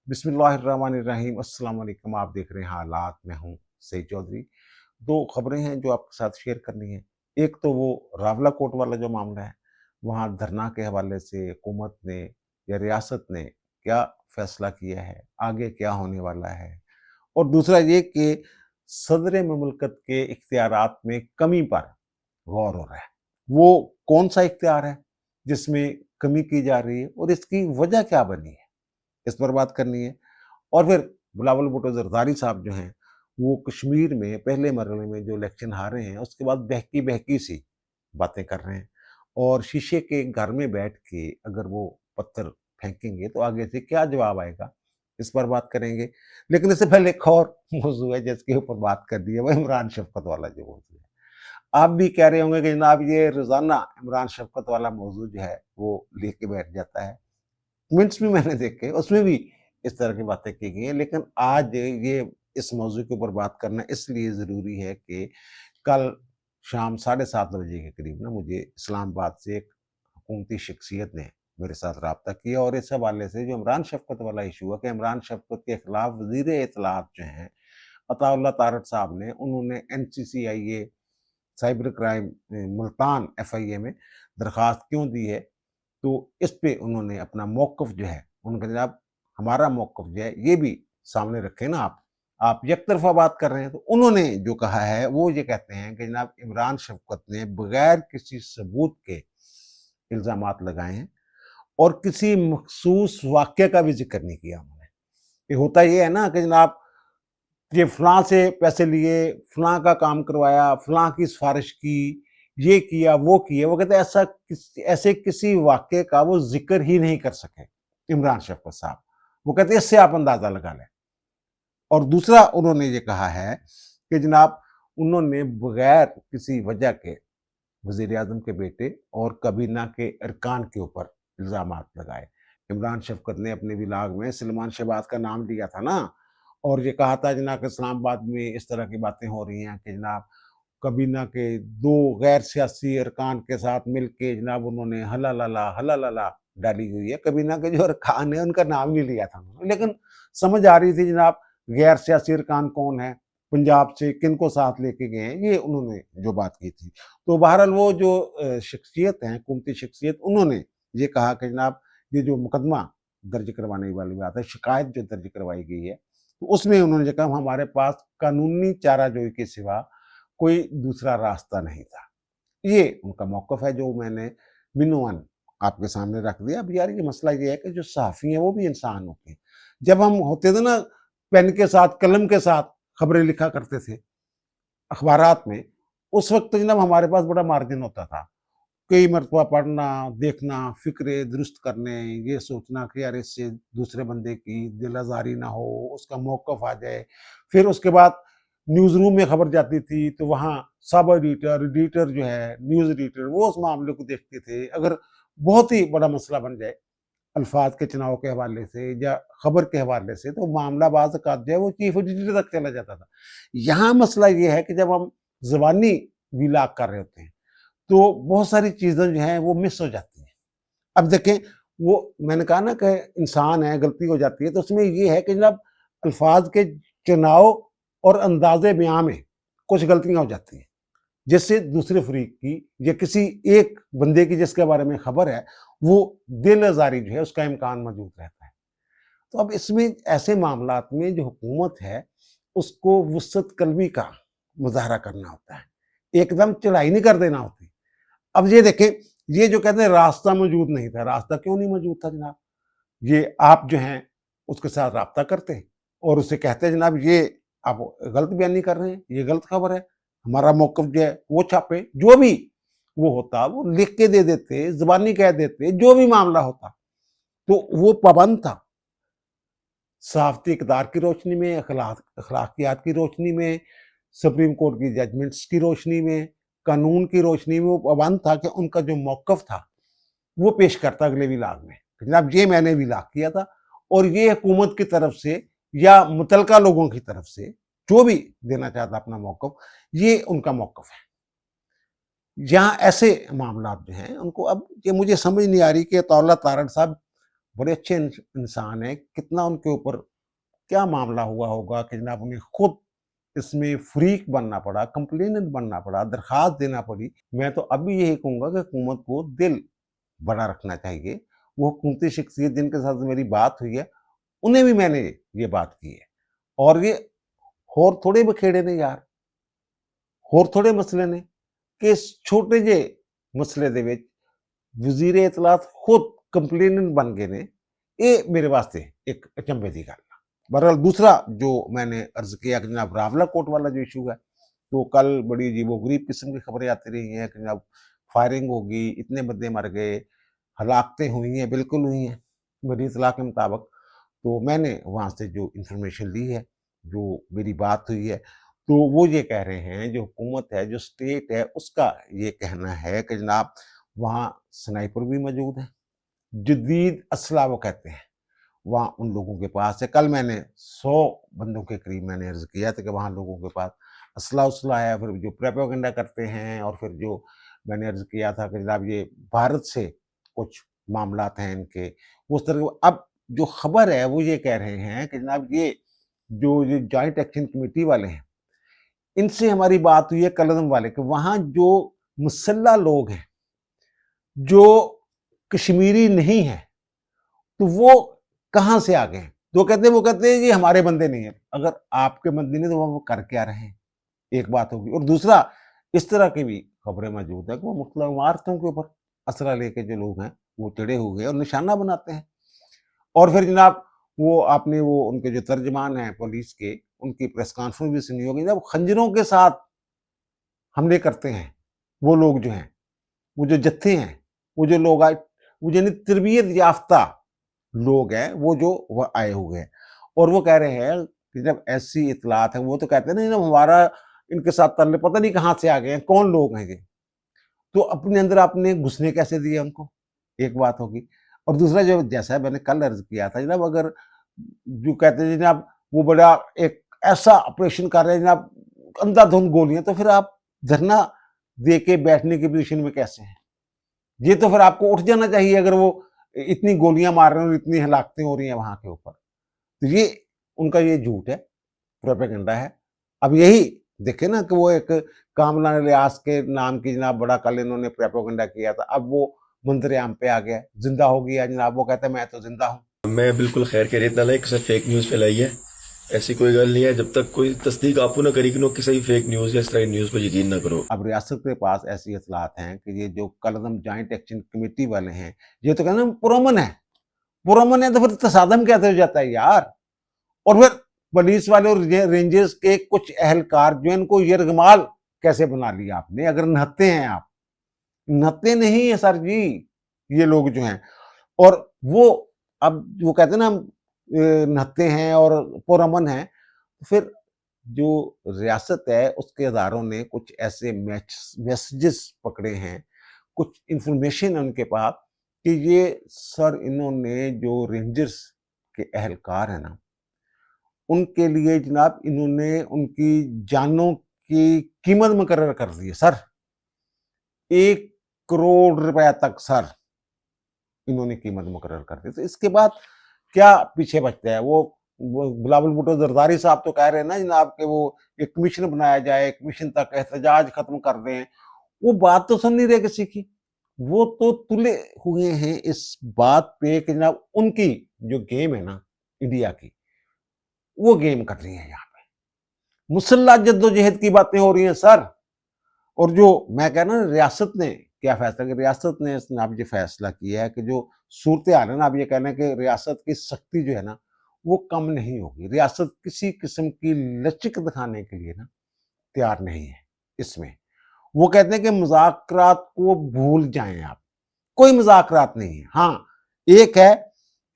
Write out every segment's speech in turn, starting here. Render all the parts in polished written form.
बिस्मिल्लाहिर्रहमानिर्रहीम। अस्सलाम वालेकुम। आप देख रहे हैं हालात, मैं हूँ सईद चौधरी। दो खबरें हैं जो आपके साथ शेयर करनी है। एक तो वो रावला कोर्ट वाला जो मामला है, वहाँ धरना के हवाले से हुकूमत ने या रियासत ने क्या फैसला किया है, आगे क्या होने वाला है। और दूसरा ये कि सदर ममलकत के इख्तियारात में कमी पर गौर हो रहा है। वो कौन सा इख्तियार है जिसमें कमी की जा रही है और इसकी वजह क्या बनी है, इस पर बात करनी है। और फिर बिलावल भुट्टो जरदारी साहब जो हैं, वो कश्मीर में पहले मरहले में जो इलेक्शन हारे हैं, उसके बाद बहकी-बहकी सी बातें कर रहे हैं और शीशे के घर में बैठ के अगर वो पत्थर फेंकेंगे तो आगे से क्या जवाब आएगा, इस पर बात करेंगे। लेकिन इससे पहले एक और मौज़ू है जिसके ऊपर बात करनी है, वो इमरान शफ़क़त वाला जो मौज़ू है। आप भी कह रहे होंगे कि जनाब ये रोज़ाना इमरान शफ़क़त वाला मौज़ू जो है, वो लेके बैठ जाता है। कमेंट्स भी मैंने देखे, उसमें भी इस तरह की बातें की गई हैं। लेकिन आज ये इस मौज़ू के ऊपर बात करना इसलिए ज़रूरी है कि कल शाम 7:30 बजे के करीब ना मुझे इस्लामाबाद से एक हुकूमती शख्सियत ने मेरे साथ राब्ता किया और इस हवाले से जो इमरान शफ़क़त वाला इश्यू है कि इमरान शफ़क़त के खिलाफ वज़ीर इत्तलाआत जो हैं, अताउल्लाह तारड़ साहब ने, उन्होंने एनसीसीआईए साइबर क्राइम मुल्तान एफआईए में दरख्वास्त क्यों दी है, तो इस पे उन्होंने अपना मौक़िफ़ जो है, उन्होंने कहा जनाब हमारा मौक़िफ़ जो है ये भी सामने रखें ना आप एक तरफ़ा बात कर रहे हैं। तो उन्होंने जो कहा है वो ये कहते हैं कि जनाब इमरान शफ़क़त ने बग़ैर किसी सबूत के इल्ज़ामात लगाए हैं और किसी मख़सूस वाक़ये का भी ज़िक्र नहीं किया उन्होंने। कि होता ये है ना कि जनाब ये फलाँ से पैसे लिए, फलाँ का काम करवाया, फलाँ की सिफ़ारिश की, ये किया, वो किया। वो कहते हैं ऐसे किसी वाक़ये का वो ज़िक्र ही नहीं कर सके इमरान शफ़क़त साहब। वो कहते हैं इससे आप अंदाज़ा लगा लें। और दूसरा उन्होंने ये कहा है कि जनाब उन्होंने बग़ैर किसी वजह के वज़ीर-ए-आज़म के बेटे और काबीना के अरकान के ऊपर इल्ज़ामात लगाए। इमरान शफ़क़त ने अपने व्लॉग में सलमान शहबाज का नाम लिया था ना और ये कहा था जनाब इस्लामाबाद में इस तरह की बातें हो रही हैं कि जनाब काबीना के 2 गैर सियासी अरकान के साथ मिल के जनाब उन्होंने हला-ला-ला डाली हुई है। काबीना के जो अरकान हैं उनका नाम नहीं लिया था उन्होंने, लेकिन समझ आ रही थी जनाब गैर सियासी अरकान कौन है, पंजाब से किनको साथ लेके गए हैं, ये उन्होंने जो बात की थी। तो बहरहाल वो जो शख्सियत हैं, हुकूमती शख्सियत, उन्होंने ये कहा कि जनाब ये जो मुकदमा दर्ज करवाने वाली बात है, शिकायत जो दर्ज करवाई गई है, तो उसमें उन्होंने कहा हमारे पास कानूनी चाराजोई के सिवा कोई दूसरा रास्ता नहीं था। ये उनका मौक़िफ़ है जो मैंने विनोअन आपके सामने रख दिया। अब यार ये मसला ये है कि जो सहाफ़ी हैं वो भी इंसान होते हैं। जब हम होते थे ना पेन के साथ, कलम के साथ खबरें लिखा करते थे अखबारात में, उस वक़्त जनाब हमारे पास बड़ा मार्जिन होता था। कई मरतबा पढ़ना, देखना, फ़िक्रें दुरुस्त करने, ये सोचना कि यार इससे दूसरे बंदे की दिल आज़ारी ना हो, उसका मौक़िफ़ आ जाए। फिर उसके बाद न्यूज़ रूम में खबर जाती थी तो वहाँ सब एडिटर जो है, न्यूज़ एडिटर, वो उस मामले को देखते थे। अगर बहुत ही बड़ा मसला बन जाए, अल्फ़ाज़ के चुनाव के हवाले से या खबर के हवाले से, तो मामला बाज़ औक़ात जो है वो चीफ़ एडिटर तक चला जाता था। यहाँ मसला ये है कि जब हम ज़बानी व्लॉग कर रहे होते हैं, तो बहुत सारी चीज़ें जो हैं वो मिस हो जाती हैं। अब देखें, वो मैंने कहा ना कि इंसान है, गलती हो जाती है, तो उसमें ये है कि जनाब अल्फ़ाज़ के चुनाव और अंदाज़े बयाँ में कुछ गलतियाँ हो जाती हैं, जिससे दूसरे फ़रीक की या किसी एक बंदे की जिसके बारे में खबर है, वो दिल आज़ारी जो है उसका इम्कान मौजूद रहता है। तो अब इसमें ऐसे मामलात में जो हुकूमत है, उसको वुसअत क़ल्बी का मुज़ाहरा करना होता है, एकदम चढ़ाई नहीं कर देना होती। अब ये देखें, ये जो कहते हैं रास्ता मौजूद नहीं था, रास्ता क्यों नहीं मौजूद था जनाब? ये आप जो हैं उसके साथ राब्ता करते और उससे कहते जनाब ये आप गलत बयानी कर रहे हैं, ये गलत खबर है, हमारा मौक़िफ़ जो है वो छापें, जो भी वो होता वो लिख के दे देते, ज़बानी कह देते, जो भी मामला होता, तो वो पाबंद था। सहाफ़ती इक़्तिदार की रोशनी में, अखलाकियात की रोशनी में, सुप्रीम कोर्ट की जजमेंट्स की रोशनी में, कानून की रोशनी में वो पाबंद था कि उनका जो मौक़िफ़ था, वो पेश करता अगले व्लॉग में। जनाब ये मैंने व्लॉग किया था और ये हुकूमत की तरफ से या मुतलका लोगों की तरफ से जो भी देना चाहता अपना मौक़िफ़, ये उनका मौक़िफ़ है। यहाँ ऐसे मामलात जो हैं उनको अब ये मुझे समझ नहीं आ रही कि अताउल्लाह तारड़ साहब बड़े अच्छे इंसान हैं, कितना उनके ऊपर क्या मामला हुआ होगा कि जनाब उन्हें खुद इसमें फ्रीक बनना पड़ा, कंप्लेनेंट बनना पड़ा, दरखास्त देना पड़ी। मैं तो अब भी यही कहूँगा कि हुकूमत को दिल बड़ा रखना चाहिए। वो हुकूमती शख्सियत जिनके साथ मेरी बात हुई है, उन्हें भी मैंने ये बात की है। और ये होर थोड़े बखेड़े ने यार, होर थोड़े मसले ने कि इस छोटे जे मसले दे विच वज़ीर इतलात खुद कंप्लेनेंट बन गए ने, ये मेरे वास्ते एक अचंभे दी गल है। बहरहाल दूसरा जो मैंने अर्ज़ किया कि जनाब रावला कोट वाला जो इशू है, तो कल बड़ी अजीबो-गरीब किस्म की खबरें आती रही हैं कि जनाब फायरिंग होगी, इतने बंदे मर गए, हलाकतें हुई हैं, बिल्कुल हुई हैं, मेरी इत्तला के मुताबिक। तो मैंने वहाँ से जो इन्फॉर्मेशन ली है, जो मेरी बात हुई है, तो वो ये कह रहे हैं, जो हुकूमत है, जो स्टेट है, उसका ये कहना है कि जनाब वहाँ स्नाइपर भी मौजूद हैं, जदीद असला वो कहते हैं, वहाँ उन लोगों के पास है। कल मैंने 100 बंदों के करीब मैंने अर्ज़ किया था कि वहाँ लोगों के पास असला-वसला है, फिर जो प्रोपेगेंडा करते हैं, और फिर जो मैंने अर्ज़ किया था कि जनाब ये भारत से कुछ मामलात हैं इनके, उस तरह के। अब जो खबर है वो ये कह रहे हैं कि जनाब ये जॉइंट एक्शन कमेटी वाले हैं, इनसे हमारी बात हुई है कलरदम वाले कि वहाँ जो मुसल्लह लोग हैं, जो कश्मीरी नहीं हैं, तो वो कहाँ से आ गए हैं? तो वो कहते हैं ये हमारे बंदे नहीं हैं। अगर आपके बंदे नहीं तो वो कर क्या रहे हैं? एक बात होगी। और दूसरा, इस तरह की भी खबरें मौजूद हैं कि वो मुख्तलिफ इमारतों के ऊपर असला लेके जो लोग हैं वो चढ़े हुए हैं और निशाना बनाते हैं। और फिर जनाब वो आपने वो उनके जो तर्जमान हैं पुलिस के, उनकी प्रेस कॉन्फ्रेंस भी सुनी होगी, जब खंजरों के साथ हमले करते हैं वो लोग जो हैं, वो जो जत्थे हैं, वो जो लोग आए, वो यानी तरबियत याफ्ता लोग हैं, वो जो वो आए हुए हैं। और वो कह रहे हैं कि जब ऐसी इत्तलात है, वो तो कहते हैं ना, जब हमारा इनके साथ ताल्लुक पता नहीं कहाँ से आ गए हैं, कौन लोग हैं ये, तो अपने अंदर आपने घुसने कैसे दिए उनको? एक बात होगी। और दूसरा, जो जैसा मैंने कल अर्ज किया था जनाब, अगर जो कहते हैं जनाब वो बड़ा एक ऐसा ऑपरेशन कर रहे हैं जनाब, अंधाधुंध गोलियां, तो फिर आप धरना दे के बैठने की पोजीशन में कैसे हैं? ये तो फिर आपको उठ जाना चाहिए अगर वो इतनी गोलियां मार रहे हैं और इतनी हलाकतें हो रही हैं वहां के ऊपर। तो ये उनका ये झूठ है, प्रोपेगेंडा है। अब यही देखे ना कि वो एक कामना लियास के नाम की जनाब बड़ा कल इन्होंने प्रोपेगेंडा किया था, अब वो मंजर आम पे आ गया, जिंदा हो गया जनाब, वो कहता है मैं तो जिंदा हूँ। मैं बिल्कुल खैर खैरियत नाल है, किसी फेक न्यूज़ फैलाई है। ऐसी कोई गल नहीं है, जब तक कोई तस्दीक आपको ना करी कि नो किसी फेक न्यूज़ या इस तरह की न्यूज़ पर यकीन ना करो। अब रियासत के पास ऐसी इतलात हैं कि ये जो कलदम जॉइंट एक्शन कमेटी वाले हैं, ये तो कहते हैं पुरअमन है, पुरअमन है, तो फिर तसादम कैसे हो जाता है यार? और फिर पुलिस वाले और रेंजर्स के कुछ अहलकार जो इनको यरगमाल कैसे बना लिया आपने? अगर नहत्ते हैं आप, नहत्ते नहीं है सर जी ये लोग जो हैं। और वो अब वो कहते हैं ना नहत्ते हैं और पुरअमन हैं, फिर जो रियासत है उसके अदारों ने कुछ ऐसे मैसेजेस पकड़े हैं, कुछ इंफॉर्मेशन है उनके पास कि ये सर इन्होंने जो रेंजर्स के अहलकार हैं ना, उनके लिए जनाब इन्होंने उनकी जानों की कीमत मुकर्रर कर दी है सर। 1 करोड़ रुपया तक सर इन्होंने कीमत मुकर्रर कर दी। तो इसके बाद क्या पीछे बचता है? वो बिलावल भुट्टो जरदारी साहब तो कह रहे हैं ना जनाब कि वो एक कमीशन बनाया जाए, कमीशन तक एहतजाज खत्म कर दें। वो बात तो सुन नहीं रहे किसी की। वो तो तुले हुए हैं इस बात पे कि जनाब उनकी जो गेम है ना इंडिया की, वो गेम कर रही है यहाँ पे। मुसल्लह जद्दोजहद की बातें हो रही हैं सर। और जो मैं कह रहा हूँ रियासत ने क्या फैसला किया, रियासत ने जनाब ये फैसला किया है कि जो सूरत हाल है ना, आप ये कह रहे हैं कि रियासत की सख्ती जो है ना वो कम नहीं होगी। रियासत किसी किस्म की लचक दिखाने के लिए ना तैयार नहीं है इसमें। वो कहते हैं कि मुज़ाकरात को भूल जाएं आप, कोई मुज़ाकरात नहीं है। हाँ, एक है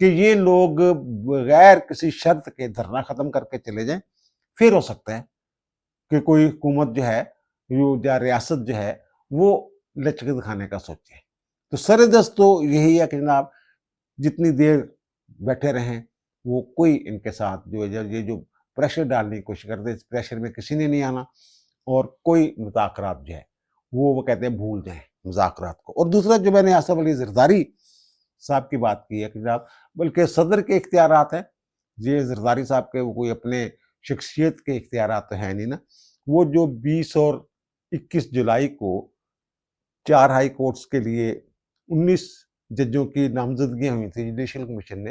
कि ये लोग बगैर किसी शर्त के धरना खत्म करके चले जाएं, फिर हो सकता है कि कोई हुकूमत जो है या रियासत जो है वो लचक दिखाने का सोचे। तो सरेदस्त तो यही है कि जनाब जितनी देर बैठे रहें, वो कोई इनके साथ जो है ये जो प्रेशर डालने की कोशिश करते हैं, इस प्रेशर में किसी ने नहीं आना, और कोई मुज़ाकरात जो है वो कहते हैं भूल जाएं मुज़ाकरात को। और दूसरा, जो मैंने आसिफ अली ज़रदारी صاحب کی بات کی ہے کہ جناب بلکہ صدر کے اختیارات ہیں، یہ زرداری صاحب کے وہ کوئی اپنے شخصیت کے اختیارات تو ہیں نہیں نا۔ وہ جو 20 اور 21 جولائی کو 4 ہائی کورٹس کے لیے 19 ججوں کی نامزدگیاں ہوئی تھیں جوڈیشل کمیشن نے،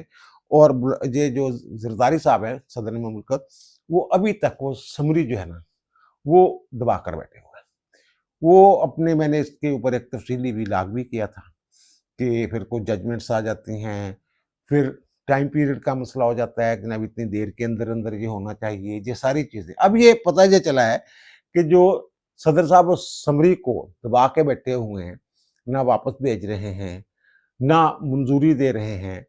اور یہ جو زرداری صاحب ہیں صدر مملکت، وہ ابھی تک وہ سمری جو ہے نا وہ دبا کر بیٹھے ہوئے ہیں۔ وہ اپنے میں نے اس کے اوپر ایک تفصیلی ویلاگ بھی کیا تھا کہ پھر کچھ ججمنٹس آ جاتی ہیں، پھر ٹائم پیریڈ کا مسئلہ ہو جاتا ہے کہ اب اتنی دیر کے اندر اندر یہ ہونا چاہیے، یہ ساری چیزیں۔ اب یہ پتہ یہ چلا ہے کہ جو صدر صاحب اس سمری کو دبا کے بیٹھے ہوئے ہیں، نہ واپس بھیج رہے ہیں، نہ منظوری دے رہے ہیں،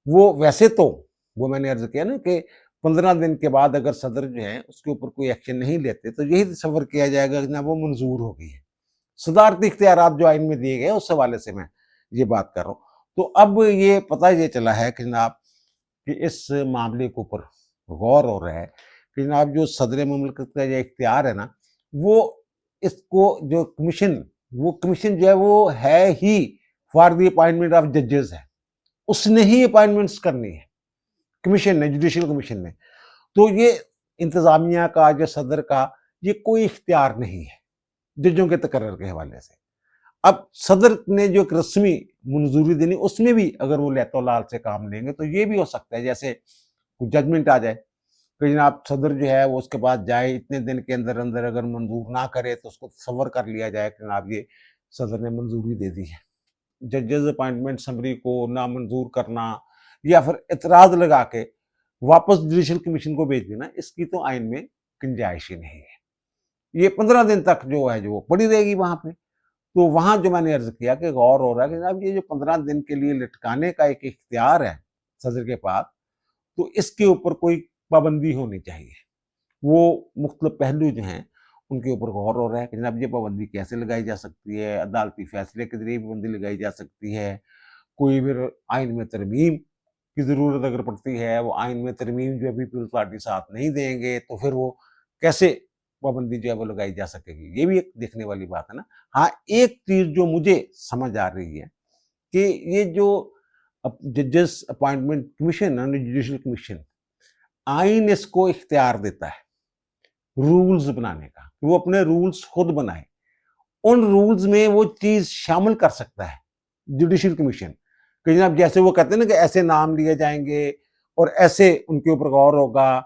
وہ ویسے تو وہ میں نے عرض کیا نا کہ 15 دن کے بعد اگر صدر جو ہیں اس کے اوپر کوئی ایکشن نہیں لیتے تو یہی تصور کیا جائے گا کہ نہ وہ منظور ہو گئی ہے۔ صدارتی اختیارات جو آئین میں دیے گئے اس حوالے سے میں یہ بات کر رہا ہوں۔ تو اب یہ پتہ یہ چلا ہے کہ جناب کہ اس معاملے کے اوپر غور ہو رہا ہے کہ جناب جو صدر مملکت کا یہ اختیار ہے نا، وہ اس کو جو کمیشن جو ہے وہ ہے ہی فار دی اپائنٹمنٹ آف ججز ہے، اس نے ہی اپائنٹمنٹس کرنی ہے، کمیشن نے، جوڈیشل کمیشن نے۔ تو یہ انتظامیہ کا یا صدر کا یہ کوئی اختیار نہیں ہے ججوں کے تقرر کے حوالے سے۔ اب صدر نے جو ایک رسمی منظوری دینی، اس میں بھی اگر وہ لیت و لال سے کام لیں گے تو یہ بھی ہو سکتا ہے جیسے کوئی ججمنٹ آ جائے کہ جناب صدر جو ہے وہ اس کے بعد جائے، اتنے دن کے اندر اندر اگر منظور نہ کرے تو اس کو تصور کر لیا جائے کہ جناب یہ صدر نے منظوری دے دی ہے۔ ججز اپائنٹمنٹ سمری کو نہ منظور کرنا یا پھر اعتراض لگا کے واپس جوڈیشل کمیشن کو بھیج دینا، اس کی تو آئین میں گنجائش ہی نہیں ہے۔ یہ 15 دن تک جو ہے جو وہ پڑی رہے گی وہاں پہ۔ تو وہاں جو میں نے عرض کیا کہ غور ہو رہا ہے کہ جناب یہ جو 15 دن کے لیے لٹکانے کا ایک اختیار ہے صدر کے پاس، تو اس کے اوپر کوئی پابندی ہونی چاہیے۔ وہ مختلف پہلو جو ہیں ان کے اوپر غور ہو رہا ہے کہ جناب یہ پابندی کیسے لگائی جا سکتی ہے، عدالتی فیصلے کے ذریعے پابندی لگائی جا سکتی ہے، کوئی پھر آئین میں ترمیم کی ضرورت اگر پڑتی ہے، وہ آئین میں ترمیم جو ابھی پیپلز پارٹی ساتھ نہیں دیں گے تو پھر وہ کیسے پابندی جو ہے وہ لگائی جا سکے گی، یہ بھی ایک دیکھنے والی بات ہے نا۔ ہاں ایک چیز جو مجھے سمجھ آ رہی ہے کہ یہ جو ججز اپائنٹمنٹ کمیشن ہے، جوڈیشل کمیشن، آئین اس کو اختیار دیتا ہے رولز بنانے کا، وہ اپنے رولز خود بنائے، ان رولز میں وہ چیز شامل کر سکتا ہے جوڈیشل کمیشن کہ جناب جیسے وہ کہتے ہیں نا کہ ایسے نام لیے جائیں گے اور ایسے ان کے اوپر غور ہوگا،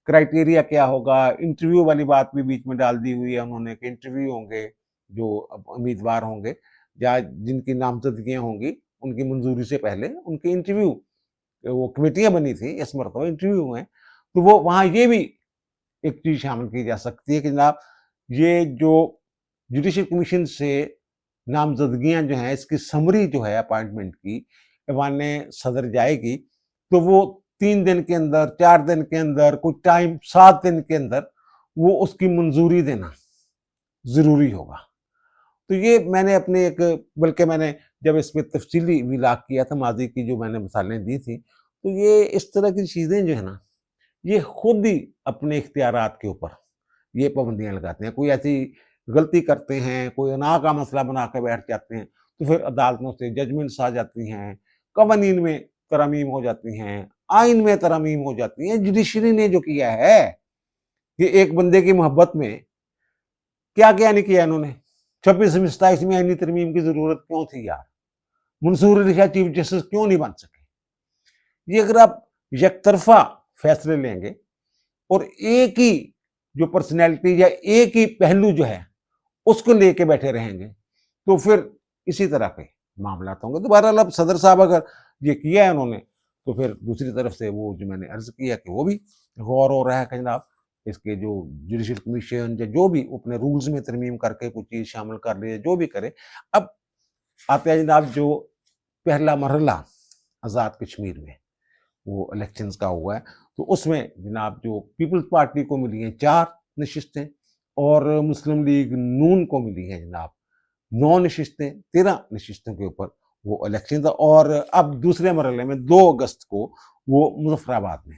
کرائٹیریا کیا ہوگا، انٹرویو والی بات بھی بیچ میں ڈال دی ہوئی ہے انہوں نے کہ انٹرویو ہوں گے، جو امیدوار ہوں گے یا جن کی نامزدگیاں ہوں گی ان کی منظوری سے پہلے ان کے انٹرویو، وہ کمیٹیاں بنی تھی اس مرتبہ انٹرویو ہوئے ہیں، تو وہ وہاں یہ بھی ایک چیز شامل کی جا سکتی ہے کہ جناب یہ جو جوڈیشل کمیشن سے نامزدگیاں جو ہیں اس کی سمری جو ہے اپائنٹمنٹ کی ایوان صدر جائے گی تو وہ 3 دن کے اندر، 4 دن کے اندر، کوئی ٹائم 7 دن کے اندر وہ اس کی منظوری دینا ضروری ہوگا۔ تو یہ میں نے اپنے ایک، بلکہ میں نے جب اس میں تفصیلی ویلاگ کیا تھا ماضی کی جو میں نے مثالیں دی تھی، تو یہ اس طرح کی چیزیں جو ہے نا یہ خود ہی اپنے اختیارات کے اوپر یہ پابندیاں لگاتے ہیں۔ کوئی ایسی غلطی کرتے ہیں، کوئی انا کا مسئلہ بنا کے بیٹھ جاتے ہیں تو پھر عدالتوں سے ججمنٹس آ جاتی ہیں، قوانین میں ترامیم ہو جاتی ہیں، آئین میں ترامیم ہو جاتی ہیں۔ جوڈیشری نے جو کیا ہے کہ ایک بندے کی محبت میں کیا کیا نہیں کیا انہوں نے، 26ویں 27ویں آئینی ترمیم کی ضرورت کیوں تھی یار، منصور علی شاہ چیف جسٹس کیوں نہیں بن سکے؟ یہ اگر آپ یک طرفہ فیصلے لیں گے اور ایک ہی جو پرسنالٹی یا ایک ہی پہلو جو ہے اس کو لے کے بیٹھے رہیں گے تو پھر اسی طرح کے معاملات ہوں گے۔ دوبارہ اب صدر صاحب اگر یہ کیا ہے انہوں نے تو پھر دوسری طرف سے وہ جو میں نے عرض کیا کہ وہ بھی غور ہو رہا ہے کہ جناب اس کے جو جوڈیشل کمیشن یا جو بھی اپنے رولز میں ترمیم کر کے کوئی چیز شامل کر لے، جو بھی کرے۔ اب آتے ہیں جناب جو پہلا مرحلہ آزاد کشمیر میں وہ الیکشنز کا ہوا ہے، تو اس میں جناب جو پیپلز پارٹی کو ملی ہیں 4 نشستیں اور مسلم لیگ نون کو ملی ہیں جناب 9 نشستیں، 13 نشستوں کے اوپر وہ الیکشن تھا۔ اور اب دوسرے مرحلے میں 2 اگست کو وہ مظفر آباد میں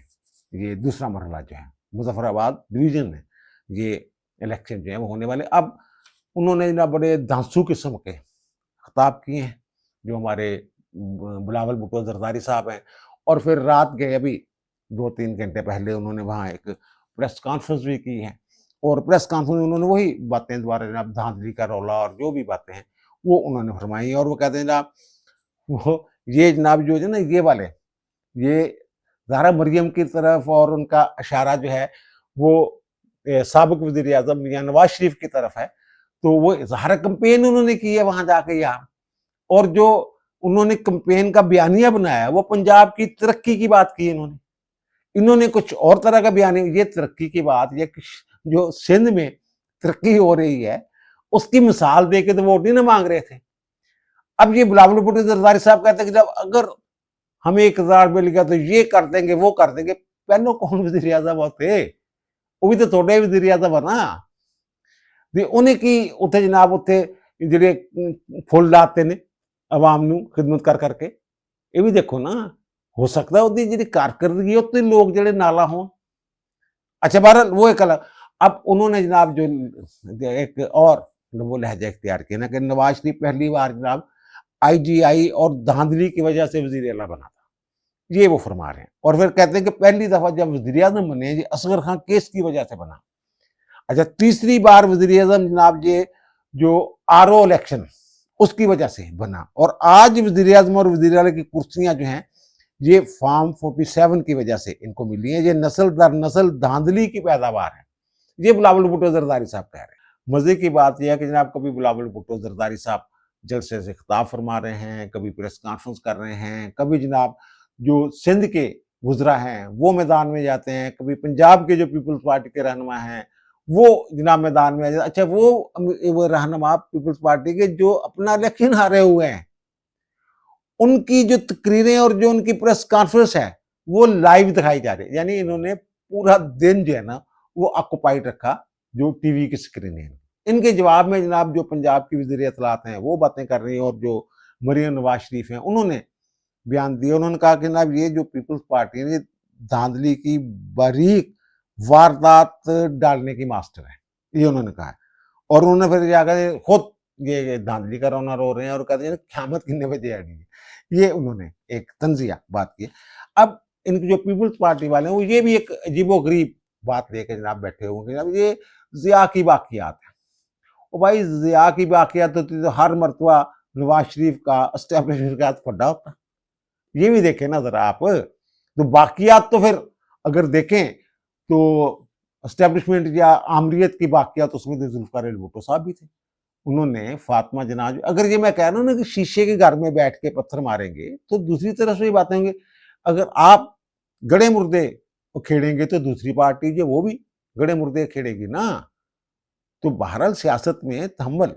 یہ دوسرا مرحلہ جو ہے مظفر آباد ڈویژن میں یہ الیکشن جو ہے وہ ہونے والے۔ اب انہوں نے جناب بڑے دھانسو قسم کے خطاب کیے ہیں جو ہمارے بلاول بھٹو زرداری صاحب ہیں، اور پھر رات گئے ابھی 2-3 گھنٹے پہلے انہوں نے وہاں ایک پریس کانفرنس بھی کی ہے، اور پریس کانفرنس میں انہوں نے وہی باتیں دوبارہ جناب دھاندلی کا رولا اور جو بھی باتیں ہیں وہ انہوں نے فرمائی ہیں، اور وہ کہتے ہیں جناب وہ یہ جناب جو ہے نا یہ والے یہ زہرا مریم کی طرف اور ان کا اشارہ جو ہے وہ سابق وزیر اعظم میاں نواز شریف کی طرف ہے، تو وہ اظہار کمپین انہوں نے کی ہے وہاں جا کے یہاں، اور جو انہوں نے کمپین کا بیانیہ بنایا وہ پنجاب کی ترقی کی بات کی انہوں نے کچھ اور طرح کا بیانیہ، یہ ترقی کی بات، یہ جو سندھ میں ترقی ہو رہی ہے اس کی مثال دے کے تو ووٹ نہیں نہ مانگ رہے تھے۔ اب یہ بلاول بھٹو زرداری صاحب کہتے ہیں کہ جب اگر ہمیں اقتدار مل گیا تو یہ کر دیں گے وہ کر دیں گے، پہلو کون وزیر اعظم ہوتے، وہ بھی تو تھوڑے وزیر اعظم ہے نا، انہیں کی اتنے جناب اتنے جڑے فل لاتے نے عوام نو خدمت کر کے، یہ بھی دیکھو نا، ہو سکتا ہے وہ جی کارکردگی اتنے لوگ جڑے نالا ہوں۔ اچھا بہرحال وہ ایک الگ، اب انہوں نے جناب جو ایک اور وہ لہجہ اختیار کیا نا کہ نواز شریف پہلی بار جناب آئی جی آئی اور دھاندلی کی وجہ سے وزیر اعلیٰ بنا تھا، یہ وہ فرما رہے ہیں، اور پھر کہتے ہیں کہ پہلی دفعہ جب وزیر اعظم بنے یہ اصغر خان کیس کی وجہ سے بنا۔ اچھا تیسری بار وزیر اعظم جناب یہ جو آر او الیکشن اس کی وجہ سے بنا، اور آج وزیر اعظم اور وزیر اعلیٰ کی کرسیاں جو ہیں یہ فارم 47 کی وجہ سے ان کو ملی ہیں، یہ نسل در نسل دھاندلی کی پیداوار ہے، یہ بلاول بھٹو زرداری صاحب کہہ رہے ہیں۔ مزے کی بات یہ ہے کہ جناب کبھی بلاول بھٹو زرداری صاحب جلسے سے خطاب فرما رہے ہیں، کبھی پریس کانفرنس کر رہے ہیں، کبھی جناب جو سندھ کے وزراء ہیں وہ میدان میں جاتے ہیں، کبھی پنجاب کے جو پیپلز پارٹی کے رہنما ہیں وہ جناب میدان میں آ جاتے۔ اچھا وہ رہنما پیپلز پارٹی کے جو اپنا الیکشن ہارے ہوئے ہیں ان کی جو تقریریں اور جو ان کی پریس کانفرنس ہے وہ لائیو دکھائی جا رہی ہے، یعنی انہوں نے پورا دن جو ہے نا وہ آکوپائیڈ رکھا جو ٹی وی کی اسکرین ہے۔ ان کے جواب میں جناب جو پنجاب کی وزیر اطلاعات ہیں وہ باتیں کر رہی ہیں، اور جو مریم نواز شریف ہیں انہوں نے بیان دیا، انہوں نے کہا کہ جناب یہ جو پیپلز پارٹی ہے یہ دھاندلی کی باریک واردات ڈالنے کی ماسٹر ہے، یہ انہوں نے کہا ہے، اور انہوں نے پھر جا کر خود یہ دھاندلی کا رونا رو رہے ہیں اور کہتے ہیں قیامت کتنے بجے آئے گی، یہ انہوں نے ایک تنزیہ بات کی۔ اب ان کی جو پیپلز پارٹی والے ہیں وہ یہ بھی ایک عجیب و غریب بات لے کے جناب بیٹھے ہوئے کہ جناب یہ ضیاء کی باقیات ہیں، اور بھائی ضیاء کی باقیات ہوتی تو ہر مرتبہ نواز شریف کا اسٹیبلشمنٹ کا پھڈا ہوتا، یہ بھی دیکھیں نا ذرا آپ، تو باقیات تو پھر اگر دیکھیں تو اسٹیبلشمنٹ یا آمریت کی باقیات اس میں تو ذوالفقار علی بھٹو صاحب بھی تھے، انہوں نے فاطمہ جناح، اگر یہ میں کہہ رہا ہوں نا کہ شیشے کے گھر میں بیٹھ کے پتھر ماریں گے تو دوسری طرف سے یہ باتیں ہوں گی، اگر آپ گڑے مردے کھیڑیں گے تو دوسری پارٹی جو وہ بھی گڑے مردے کھیڑے گی نا، تو بہرحال سیاست میں تحمل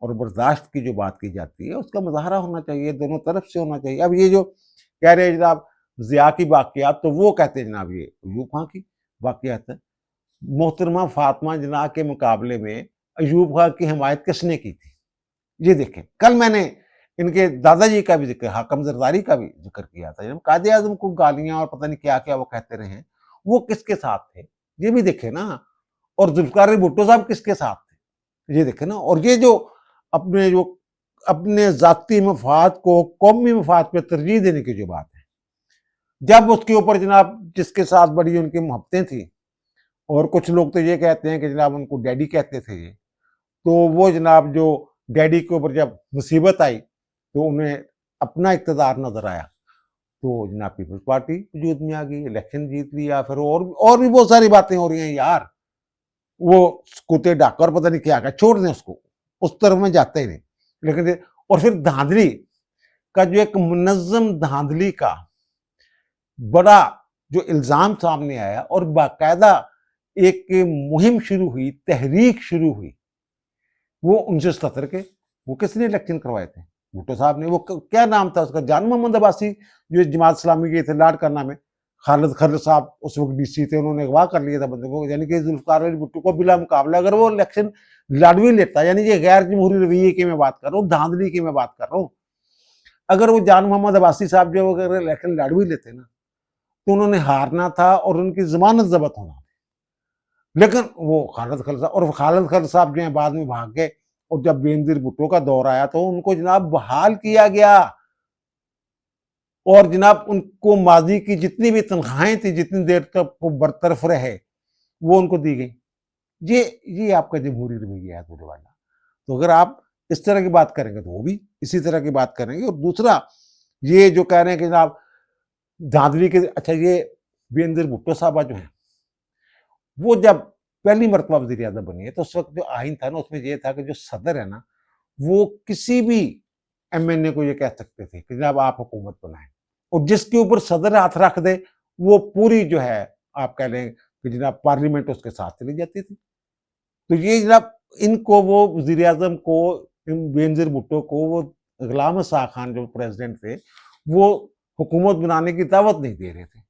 اور برداشت کی جو بات کی جاتی ہے اس کا مظاہرہ ہونا چاہیے، دونوں طرف سے ہونا چاہیے۔ اب یہ جو کہہ رہے ہیں جناب ضیاء کی باقیات، تو وہ کہتے ہیں جناب یہ ایوب خان کی باقیات ہے، محترمہ فاطمہ جناح کے مقابلے میں ایوب خان کی حمایت کس نے کی تھی، یہ دیکھیں۔ کل میں نے ان کے دادا جی کا بھی ذکر، حاکم زرداری کا بھی ذکر کیا تھا، جب قائد اعظم کو گالیاں اور پتہ نہیں کیا کیا وہ کہتے رہے ہیں، وہ کس کے ساتھ تھے یہ بھی دیکھیں نا، اور ذوالفقار علی بھٹو صاحب کس کے ساتھ تھے یہ دیکھیں نا، اور یہ جو اپنے ذاتی مفاد کو قومی مفاد پہ ترجیح دینے کی جو بات ہے، جب اس کے اوپر جناب جس کے ساتھ بڑی ان کی محبتیں تھیں، اور کچھ لوگ تو یہ کہتے ہیں کہ جناب ان کو ڈیڈی کہتے تھے یہ، تو وہ جناب جو ڈیڈی کے اوپر جب مصیبت آئی تو انہیں اپنا اقتدار نظر آیا تو جناب پیپلز پارٹی وجود میں آ گئی، الیکشن جیت لیا، پھر اور بھی بہت ساری باتیں ہو رہی ہیں یار، وہ کتے ڈاکر پتہ نہیں کیا چھوڑ دیں اس کو، اس طرف میں جاتے ہی نہیں، لیکن اور پھر دھاندلی کا جو ایک منظم دھاندلی کا بڑا جو الزام سامنے آیا، اور باقاعدہ ایک مہم شروع ہوئی، تحریک شروع ہوئی، وہ 69 کے، وہ کس نے الیکشن کروائے تھے؟ بھٹو صاحب نے، وہ کیا نام تھا اس کا، جان محمد عباسی جو جماعت اسلامی کے تھے لاڈ کرنا میں، خالد خضر صاحب اس وقت ڈی سی تھے، انہوں نے اغوا کر لیا تھا بندے کو، یعنی کہ ذوالفقار علی بھٹو کو بلا مقابلہ اگر وہ الیکشن لڑ بھی لیتا، یعنی یہ غیر جمہوری رویے کی میں بات کر رہا ہوں، دھاندلی کی میں بات کر رہا ہوں، اگر وہ جان محمد عباسی صاحب جو اگر الیکشن لڑ بھی لیتے نا تو انہوں نے ہارنا تھا اور ان کی ضمانت ضبط ہونا تھی، لیکن وہ خالد خضر صاحب جو ہیں بعد میں بھاگ گئے، اور جب بے نظیر بھٹو کا دور آیا تو ان کو جناب بحال کیا گیا، اور جناب उनको माजी की जितनी भी तनख्वाहें थी, जितनी देर तक वो बरतरफ रहे, वो उनको दी गई। ये आपका जमहूरी रवैया है दूल्हे वाला। तो अगर आप इस तरह की बात करेंगे तो वो भी इसी तरह की बात करेंगे। और दूसरा ये जो कह रहे हैं कि जनाब धांधली के, अच्छा ये बेनज़ीर भुट्टो साहबा जो हैं, वो जब पहली मरतबा वज़ीर आज़म बनी है तो उस वक्त जो आइन था ना, उसमें ये था कि जो सदर है ना, वो किसी भी एमएनए को ये कह सकते थे कि जनाब आप हुकूमत बनाएं, और जिसके ऊपर सदर हाथ रख दे वो पूरी जो है आप कह लें कि जनाब पार्लियामेंट उसके साथ चली जाती थी। तो ये जनाब इनको वो वज़ीर आज़म को, बेनज़ीर भुट्टो को वो गुलाम शाह खान जो प्रेसिडेंट थे, वो हुकूमत बनाने की दावत नहीं दे रहे थे।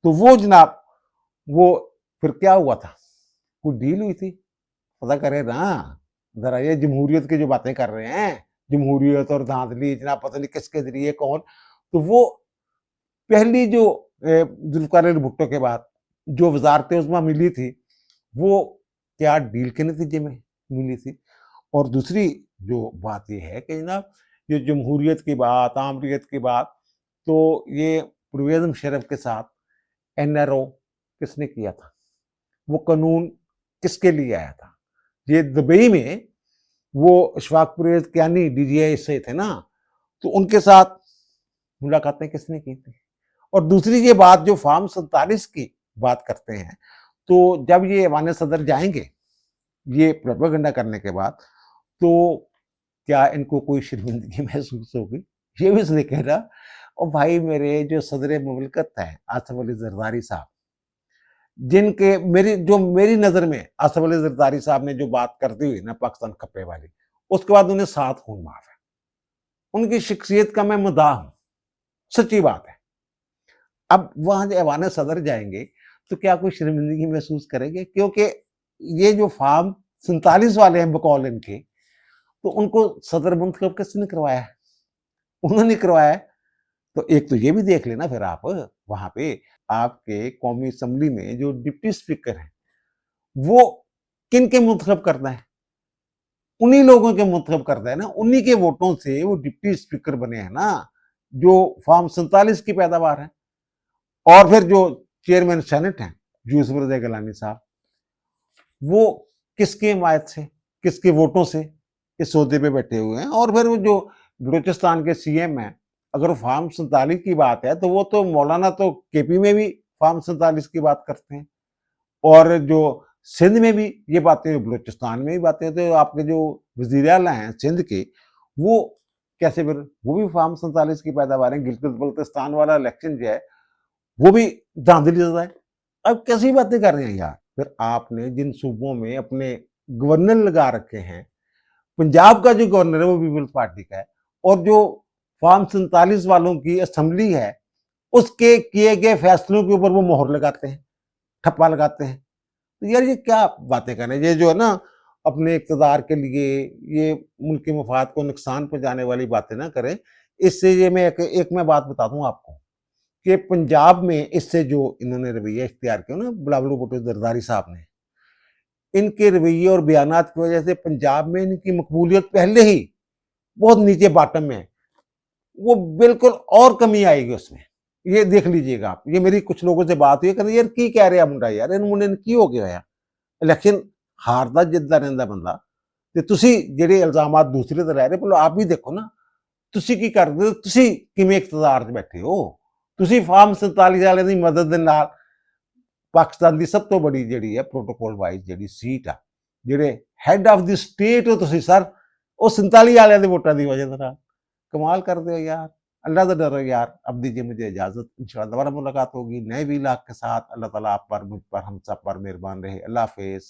तो वो जनाब वो फिर क्या हुआ था, कोई डील हुई थी, पता करें ना जरा। ये जमहूरियत की जो बातें कर रहे हैं, जमहूरियत और धांधली, जनाब पता नहीं किसके जरिए कौन। तो वो पहली जो जुल्फ़िकार अली भुट्टो के बाद जो वजारत उज़्मा मिली थी, वो क्या डील के नतीजे में मिली थी। और दूसरी जो बात ये है कि जनाब ये जमहूरियत की बात, आमरीत की बात, तो ये परवेज़ मुशर्रफ के साथ एनआरओ किसने किया था, वो कानून किसके लिए आया था। ये दुबई में वो अशफाक परवेज़ कियानी डीजीआई से थे ना, तो उनके साथ मुलाकातें किसने की थी। और दूसरी ये बात जो फार्म 47 की बात करते हैं, तो जब ये ऐवान सदर जाएंगे ये प्रोपेगेंडा करने के बाद, तो क्या इनको कोई शर्मिंदगी महसूस होगी, ये भी इसने कह रहा। और भाई मेरे जो सदर मुमलिकत हैं आसिफ अली जरदारी साहब, जिनके मेरी नज़र में आसिफ अली जरदारी साहब ने जो बात करती हुई ना पाकिस्तान खप्पे वाली, उसके बाद उन्हें 7 खून माफ है। उनकी शख्सियत का मैं मुद्दा हूं, सच्ची बात है। अब वहां जो ऐवान सदर जाएंगे तो क्या कोई शर्मिंदगी महसूस करेंगे, क्योंकि ये जो फार्म 47 वाले हैं बकौल इनके, तो उनको सदर मुंतखब किसने करवाया है, उन्होंने करवाया है। तो एक तो ये भी देख लेना फिर आप, वहां पे आपके कौमी असम्बली में जो डिप्टी स्पीकर है वो किन के मुंतखब करता है, उन्हीं लोगों के मुंतखब करता है ना, उन्हीं के वोटों से वो डिप्टी स्पीकर बने हैं ना, जो फार्म 47 की पैदावार है। और फिर जो चेयरमैन सेनेट हैं यूसुफ रज़ा गिलानी साहब, वो किसकी हिमायत से, किसके वोटों से इस ओहदे पे बैठे हुए हैं। और फिर वो जो बलूचिस्तान के सीएम हैं, अगर फार्म 47 की बात है तो वो तो मौलाना तो केपी में भी फार्म 47 की बात करते हैं, और जो सिंध में भी ये बातें, बलूचिस्तान में भी बातें, तो आपके जो वज़ीर आला हैं सिंध के, वो कैसे फिर वो भी फार्म 47 की पैदावार है। गिलगित बल्तिस्तान वाला इलेक्शन जो है वो भी धांधली ज़्यादा है। अब कैसी बातें कर रहे हैं यार। फिर आपने जिन सूबों में अपने गवर्नर लगा रखे हैं, पंजाब का जो गवर्नर है वो पीपल्स पार्टी का है, और जो फार्म 47 वालों की असेंबली है उसके किए गए फैसलों के ऊपर वो मोहर लगाते हैं, ठप्पा लगाते हैं। तो यार ये क्या बातें कर रहे हैं, ये जो है ना अपने इक़्तिदार के लिए ये मुल्क के मफाद को नुकसान पहुंचाने वाली बातें ना करें। इससे ये मैं एक मैं बात बता दूं आपको कि पंजाब में इससे जो इन्होंने रवैया इख्तियार किया ना बिलावल भुट्टो जरदारी साहब ने, इनके रवैये और बयानात की वजह से पंजाब में इनकी मकबूलियत पहले ही बहुत नीचे बॉटम में है, वो बिल्कुल और कमी आएगी उसमें। ये देख लीजिएगा आप। ये मेरी कुछ लोगों से बात हुई, कहते यार की कह रहे मुंडा, यार इन मुंडे ने की हो गया है, इलेक्शन हारदा जिद्दा रहिंदा बंदा, ते तुसी ਜਿਹੜੇ ਇਲਜ਼ਾਮਾਤ ਦੂਸਰੇ ਤੇ ਲੈ ਰਹੇ, ਪਹਿਲਾਂ ਆਪ ਵੀ ਦੇਖੋ ਨਾ ਤੁਸੀਂ ਕੀ ਕਰਦੇ ਹੋ, ਤੁਸੀਂ ਕਿਵੇਂ ਇਕਤਦਾਰ 'ਚ ਬੈਠੇ ਹੋ। ਤੁਸੀਂ ਫਾਰਮ 47 ਵਾਲੇ ਦੀ ਮਦਦ ਦੇ ਨਾਲ ਪਾਕਿਸਤਾਨ ਦੀ ਸਭ ਤੋਂ ਬੜੀ ਜਿਹੜੀ ਹੈ ਪ੍ਰੋਟੋਕੋਲ ਵਾਈਜ਼ ਜਿਹੜੀ ਸੀਟ ਆ, ਜਿਹੜੇ ਹੈਡ ਆਫ ਦੀ ਸਟੇਟ ਹੋ ਤੁਸੀਂ ਸਰ, ਉਹ 47 ਵਾਲਿਆਂ ਦੇ ਵੋਟਾਂ ਦੀ ਵਜ੍ਹਾ ਨਾਲ कमाल कर दो यार। अल्लाह से डरो यार। अब दीजिए मुझे इजाजत, इंशाअल्लाह दोबारा मुलाकात होगी नए व्लॉग के साथ। अल्लाह ताला आप पर, मुझ पर, हम सब पर मेहरबान रहे। अल्लाह हाफिज।